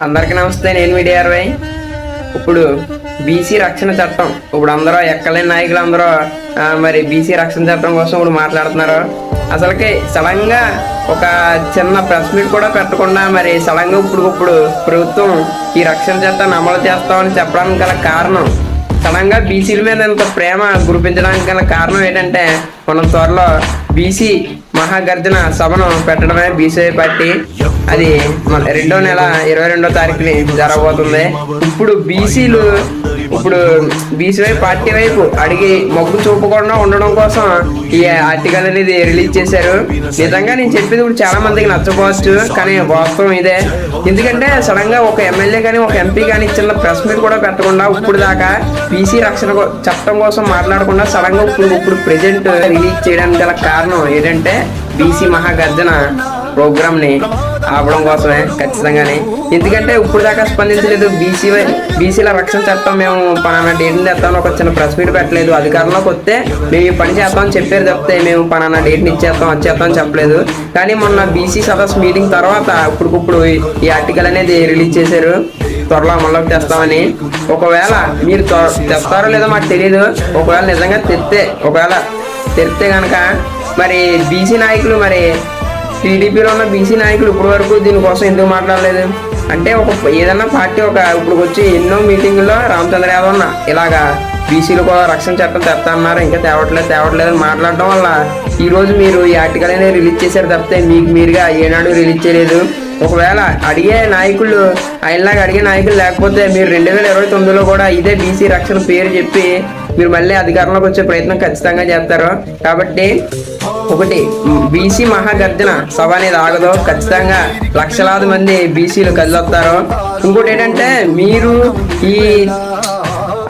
అందరికీ నమస్తే. నేను మీ డిఆర్వై. ఇప్పుడు బీసీ రక్షణ చట్టం ఇప్పుడు అందరూ ఎక్కలేని నాయకులు అందరూ మరి బీసీ రక్షణ చట్టం కోసం ఇప్పుడు మాట్లాడుతున్నారు. అసలుకి సడన్గా ఒక చిన్న ప్రెస్ మీట్ కూడా పెట్టకుండా మరి సడన్గా ఇప్పుడు ప్రభుత్వం ఈ రక్షణ చట్టాన్ని అమలు చేస్తామని చెప్పడానికి గల కారణం, సడన్గా బీసీల మీద ఇంత ప్రేమ గురిపించడానికి గల కారణం ఏంటంటే మనం త్వరలో బీసీ మహాగర్జన సభను పెట్టడమే బీసీ పార్టీ. అది 2వ నెల 22వ తారీఖుని జరగబోతుంది. ఇప్పుడు బీసీ పార్టీ వైపు అడిగి మొగ్గు చూపకుండా ఉండడం కోసం ఈ ఆర్టికల్ అనేది రిలీజ్ చేశారు. నిజంగా నేను చెప్పేది ఇప్పుడు చాలా మందికి నచ్చపోవచ్చు, కానీ వాస్తవం ఇదే. ఎందుకంటే సడన్ గా ఒక ఎమ్మెల్యే కానీ ఒక ఎంపీ కానీ చిన్న ప్రెస్ మీట్ కూడా పెట్టకుండా ఇప్పుడు దాకా బీసీ రక్షణ చట్టం కోసం మాట్లాడకుండా సడన్ గా ఇప్పుడు ప్రెజెంట్ రిలీజ్ చేయడానికి గల కారణం ఏంటంటే బీసీ మహాగర్జన ప్రోగ్రామ్ ని ఆపడం కోసమే ఖచ్చితంగానే. ఎందుకంటే ఇప్పుడు దాకా స్పందించలేదు. బీసీల రక్షణ చట్టం మేము పలానా డేట్ని తెస్తామని ఒక చిన్న ప్రెస్ మీట్ పెట్టలేదు. అధికారంలోకి వస్తే మేము ఈ పని చేస్తామని చెప్పారు తప్పితే మేము పలానా డేట్ని వచ్చేస్తామని చెప్పలేదు. కానీ మొన్న బీసీ సదస్సు మీటింగ్ తర్వాత ఇప్పుడు ఈ ఆర్టికల్ అనేది రిలీజ్ చేశారు, త్వరలో అమల్లోకి తెస్తామని. ఒకవేళ మీరు తెస్తారో లేదో మాకు తెలియదు. ఒకవేళ నిజంగా తెరిస్తే కనుక మరి బీసీ నాయకులు, మరి టీడీపీలో ఉన్న బీసీ నాయకులు ఇప్పటి వరకు దీనికోసం ఎందుకు మాట్లాడలేదు అంటే, ఏదన్నా పార్టీ ఇప్పుడు వచ్చి ఎన్నో మీటింగుల్లో రామచంద్ర యాదవ్ ఇలాగా బీసీలు కూడా రక్షణ చట్టం తెస్తా అన్నారు, ఇంకా తేవట్లేదు అని మాట్లాడడం వల్ల ఈరోజు మీరు ఈ ఆర్టికల్ అనేది రిలీజ్ చేశారు తప్పితే మీరుగా ఏనాడు రిలీజ్ చేయలేదు. ఒకవేళ అడిగే నాయకులు ఆయనలాగా అడిగే నాయకులు లేకపోతే మీరు 2029లో కూడా ఇదే బీసీ రక్షణ పేరు చెప్పి మీరు మళ్ళీ అధికారంలోకి వచ్చే ప్రయత్నం ఖచ్చితంగా చేస్తారు. కాబట్టి ఒకటి, బీసీ మహాగర్జన సభ అనేది ఆగదు. ఖచ్చితంగా లక్షలాది మంది బీసీలు కదిలొస్తారు. ఇంకోటి ఏంటంటే మీరు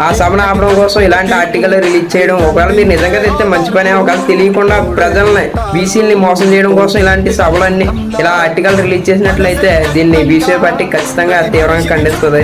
ఆ సభను ఆపడం కోసం ఇలాంటి ఆర్టికల్ రిలీజ్ చేయడం, ఒకవేళ మీరు నిజంగా తెస్తే మంచి పనే. ఒకవేళ తెలియకుండా ప్రజల్ని బీసీలని మోసం చేయడం కోసం ఇలాంటి సభలన్నీ ఇలా ఆర్టికల్ రిలీజ్ చేసినట్లయితే దీన్ని బీసీ పార్టీ ఖచ్చితంగా తీవ్రంగా ఖండిస్తుంది.